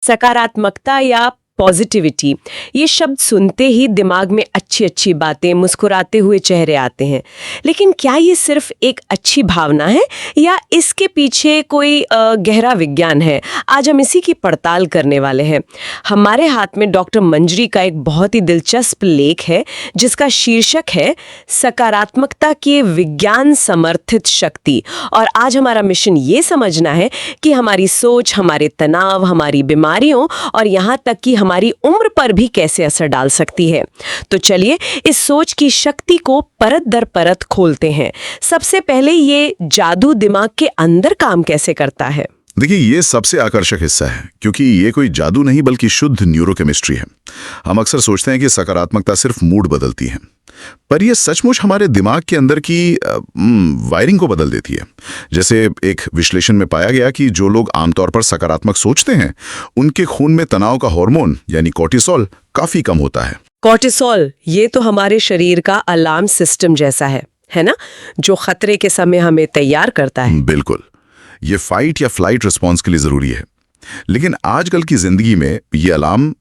सकारात्मकता या पॉजिटिविटी, ये शब्द सुनते ही दिमाग में अच्छी अच्छी बातें, मुस्कुराते हुए चेहरे आते हैं। लेकिन क्या ये सिर्फ एक अच्छी भावना है या इसके पीछे कोई गहरा विज्ञान है? आज हम इसी की पड़ताल करने वाले हैं। हमारे हाथ में डॉक्टर मंजरी का एक बहुत ही दिलचस्प लेख है जिसका शीर्षक है सकारात्मकता की विज्ञान समर्थित शक्ति। और आज हमारा मिशन ये समझना है कि हमारी सोच, हमारे तनाव, हमारी बीमारियों और यहाँ तक कि हमारी उम्र पर भी कैसे असर डाल सकती है। तो चलिए इस सोच की शक्ति को परत दर परत खोलते हैं। सबसे पहले ये जादू दिमाग के अंदर काम कैसे करता है? देखिए, ये सबसे आकर्षक हिस्सा है क्योंकि ये कोई जादू नहीं बल्कि शुद्ध न्यूरोकेमिस्ट्री है। हम अक्सर सोचते हैं कि सकारात्मकता सिर्फ मूड बदलती है, पर यह सचमुच हमारे दिमाग के अंदर की वायरिंग को बदल देती है। जैसे एक विश्लेषण में पाया गया कि जो लोग आमतौर पर सकारात्मक सोचते हैं उनके खून में तनाव का हार्मोन यानी कोर्टिसोल काफी कम होता है। कोर्टिसोल, ये तो हमारे शरीर का अलार्म सिस्टम जैसा है ना, जो खतरे के समय हमें तैयार करता है। बिल्कुल, ये फाइट या फ्लाइट रिस्पॉन्स के लिए जरूरी है। लेकिन आजकल की जिंदगी में ये अलार्म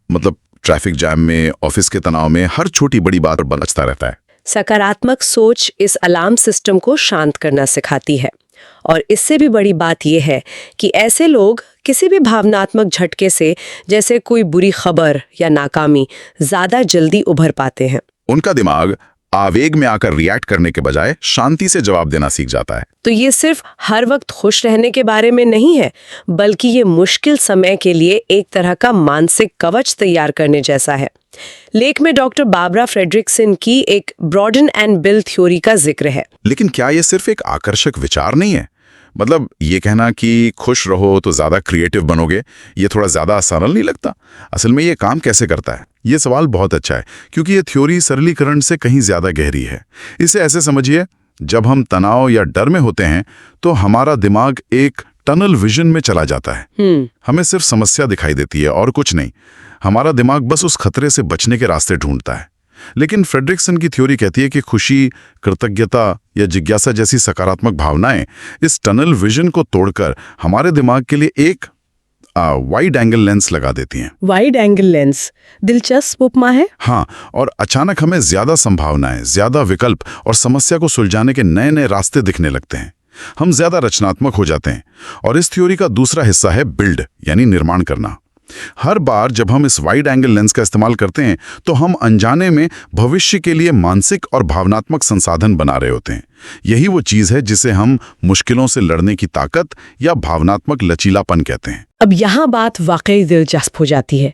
ट्रैफिक जैम में, ऑफिस के तनाव में, हर छोटी बड़ी बात पर बचता रहता है। सकारात्मक सोच इस अलार्म सिस्टम को शांत करना सिखाती है। और इससे भी बड़ी बात यह है कि ऐसे लोग किसी भी भावनात्मक झटके से, जैसे कोई बुरी खबर या नाकामी, ज्यादा जल्दी उभर पाते हैं। उनका दिमाग आवेग में आकर रिएक्ट करने के बजाय शांति से जवाब देना सीख जाता है। तो ये सिर्फ हर वक्त खुश रहने के बारे में नहीं है, बल्कि ये मुश्किल समय के लिए एक तरह का मानसिक कवच तैयार करने जैसा है। लेख में डॉक्टर बारबरा फ्रेडरिक्सन की एक ब्रॉडन एंड बिल थ्योरी का जिक्र है। लेकिन क्या ये सिर्फ एक आकर्षक विचार नहीं है? ये कहना कि खुश रहो तो ज्यादा क्रिएटिव बनोगे, ये थोड़ा ज्यादा सरल नहीं लगता? असल में ये काम कैसे करता है? ये सवाल बहुत अच्छा है क्योंकि ये थ्योरी सरलीकरण से कहीं ज्यादा गहरी है। इसे ऐसे समझिए, जब हम तनाव या डर में होते हैं तो हमारा दिमाग एक टनल विजन में चला जाता है। हमें सिर्फ समस्या दिखाई देती है और कुछ नहीं। हमारा दिमाग बस उस खतरे से बचने के रास्ते ढूंढता है। लेकिन फ्रेडरिक्सन की थ्योरी कहती है कि खुशी, कृतज्ञता या जिज्ञासा जैसी सकारात्मक भावनाएं इस टनल विजन को तोड़कर हमारे दिमाग के लिए एक वाइड एंगल लेंस लगा देती हैं। वाइड एंगल लेंस, दिलचस्प उपमा है। हाँ, और अचानक हमें ज्यादा संभावनाएं, ज्यादा विकल्प और समस्या को सुलझाने के नए नए रास्ते दिखने लगते हैं। हम ज्यादा रचनात्मक हो जाते हैं। और इस थ्योरी का दूसरा हिस्सा है बिल्ड, यानी निर्माण करना। हर बार जब हम इस वाइड एंगल लेंस का इस्तेमाल करते हैं तो हम अनजाने में भविष्य के लिए मानसिक और भावनात्मक संसाधन बना रहे होते हैं। यही वो चीज है जिसे हम मुश्किलों से लड़ने की ताकत या भावनात्मक लचीलापन कहते हैं। अब यहाँ बात वाकई दिलचस्प हो जाती है।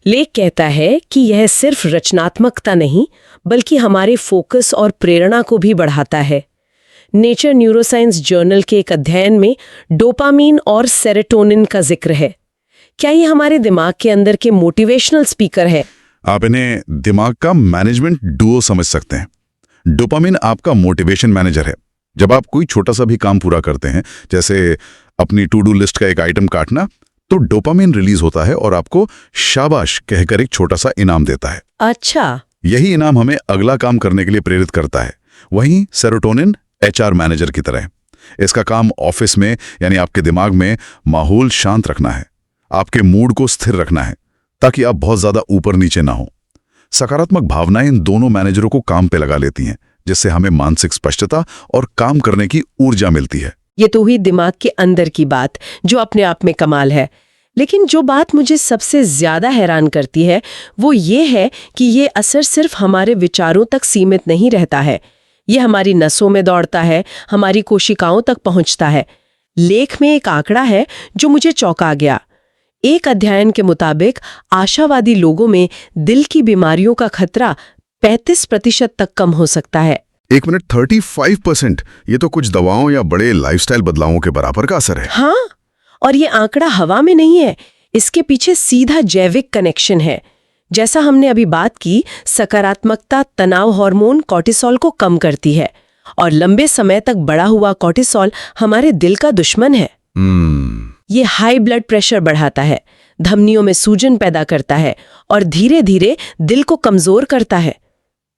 लेख कहता है कि यह सिर्फ रचनात्मकता नहीं, बल्कि हमारे फोकस और प्रेरणा को भी बढ़ाता है। नेचर न्यूरोसाइंस जर्नल के एक अध्ययन में डोपामीन और सेरोटोनिन का जिक्र है। क्या ये हमारे दिमाग के अंदर के मोटिवेशनल स्पीकर है? आप इन्हें दिमाग का मैनेजमेंट डुओ समझ सकते हैं। डोपामिन आपका मोटिवेशन मैनेजर है। जब आप कोई छोटा सा भी काम पूरा करते हैं, जैसे अपनी टू डू लिस्ट का एक आइटम काटना, तो डोपामिन रिलीज होता है और आपको शाबाश कहकर एक छोटा सा इनाम देता है। अच्छा, यही इनाम हमें अगला काम करने के लिए प्रेरित करता है। वहीं सेरोटोनिन एचआर मैनेजर की तरह है। इसका काम ऑफिस में यानी आपके दिमाग में माहौल शांत रखना है, आपके मूड को स्थिर रखना है, ताकि आप बहुत ज्यादा ऊपर नीचे ना हो। सकारात्मक भावनाएं इन दोनों मैनेजरों को काम पे लगा लेती हैं, जिससे हमें मानसिक स्पष्टता और काम करने की ऊर्जा मिलती है। ये तो हुई दिमाग के अंदर की बात, जो अपने आप में कमाल है। लेकिन जो बात मुझे सबसे ज्यादा हैरान करती है वो ये है कि ये असर सिर्फ हमारे विचारों तक सीमित नहीं रहता है। ये हमारी नसों में दौड़ता है, हमारी कोशिकाओं तक पहुंचता है। लेख में एक आंकड़ा है जो मुझे चौंका गया। एक अध्ययन के मुताबिक आशावादी लोगों में दिल की बीमारियों का खतरा 35% तक कम हो सकता है। 35%? ये तो कुछ दवाओं या बड़े लाइफस्टाइल बदलावों के बराबर का असर है। हाँ, और ये आंकड़ा हवा में नहीं है, इसके पीछे सीधा जैविक कनेक्शन है। जैसा हमने अभी बात की, सकारात्मकता तनाव हार्मोन कोर्टिसोल को कम करती है, और लंबे समय तक बढ़ा हुआ कोर्टिसोल हमारे दिल का दुश्मन है। ये हाई ब्लड प्रेशर बढ़ाता है, धमनियों में सूजन पैदा करता है और धीरे धीरे दिल को कमजोर करता है।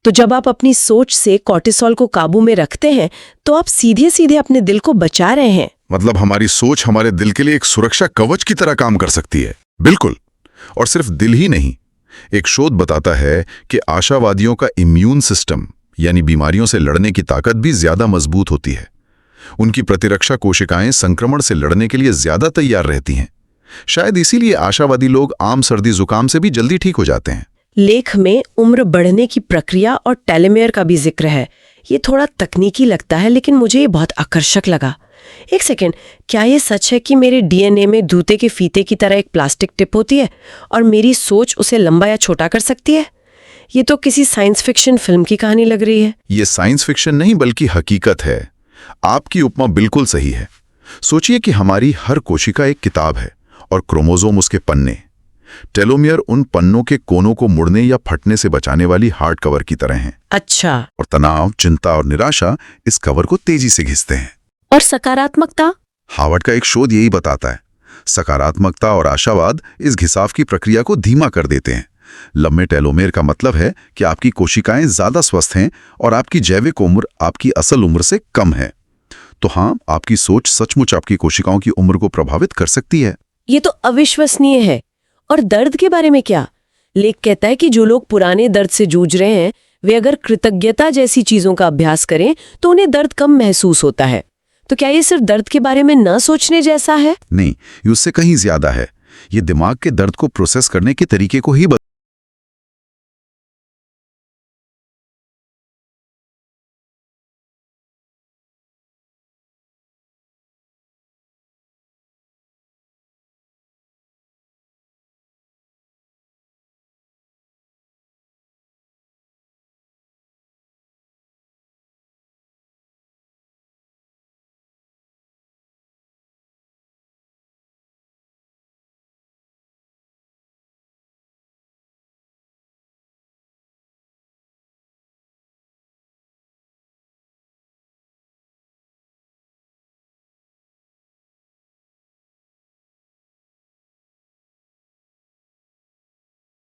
तो जब आप अपनी सोच से कोर्टिसोल को काबू में रखते हैं तो आप सीधे सीधे अपने दिल को बचा रहे हैं। हमारी सोच हमारे दिल के लिए एक सुरक्षा कवच की तरह काम कर सकती है। बिल्कुल। और सिर्फ दिल ही नहीं, एक शोध बताता है कि आशावादियों का इम्यून सिस्टम यानी बीमारियों से लड़ने की ताकत भी ज्यादा मजबूत होती है। उनकी प्रतिरक्षा कोशिकाएं संक्रमण से लड़ने के लिए ज्यादा तैयार रहती हैं। शायद इसीलिए आशावादी लोग आम सर्दी जुकाम से भी जल्दी ठीक हो जाते हैं। लेख में उम्र बढ़ने की प्रक्रिया और टेलोमेयर का भी जिक्र है। ये थोड़ा तकनीकी लगता है, लेकिन मुझे ये बहुत आकर्षक लगा। एक सेकेंड, क्या ये सच है कि मेरे डीएनए में जूते के फीते की तरह एक प्लास्टिक टिप होती है और मेरी सोच उसे लंबा या छोटा कर सकती है? ये तो किसी साइंस फिक्शन फिल्म की कहानी लग रही है। ये साइंस फिक्शन नहीं बल्कि हकीकत है। आपकी उपमा बिल्कुल सही है। सोचिए कि हमारी हर कोशिका एक किताब है और क्रोमोसोम उसके पन्ने। टेलोमियर उन पन्नों के कोनों को मुड़ने या फटने से बचाने वाली हार्ड कवर की तरह हैं। अच्छा। और तनाव, चिंता और निराशा इस कवर को तेजी से घिसते हैं। और सकारात्मकता? हार्वर्ड का एक शोध यही बताता है। सकारात्मकता और आशावाद इस घिसाव की प्रक्रिया को धीमा कर देते हैं। लंबे टेलोमेयर का मतलब है कि आपकी कोशिकाएं ज्यादा स्वस्थ हैं और आपकी जैविक उम्र आपकी असल उम्र से कम है। तो हाँ, आपकी सोच सचमुच आपकी कोशिकाओं की उम्र को प्रभावित कर सकती है। ये तो अविश्वसनीय है। और दर्द के बारे में क्या? लेख कहता है कि जो लोग पुराने दर्द से जूझ रहे हैं, वे अगर कृतज्ञता जैसी चीजों का अभ्यास करें तो उन्हें दर्द कम महसूस होता है। तो क्या ये सिर्फ दर्द के बारे में न सोचने जैसा है? नहीं, ये उससे कहीं ज्यादा है। ये दिमाग के दर्द को प्रोसेस करने के तरीके को ही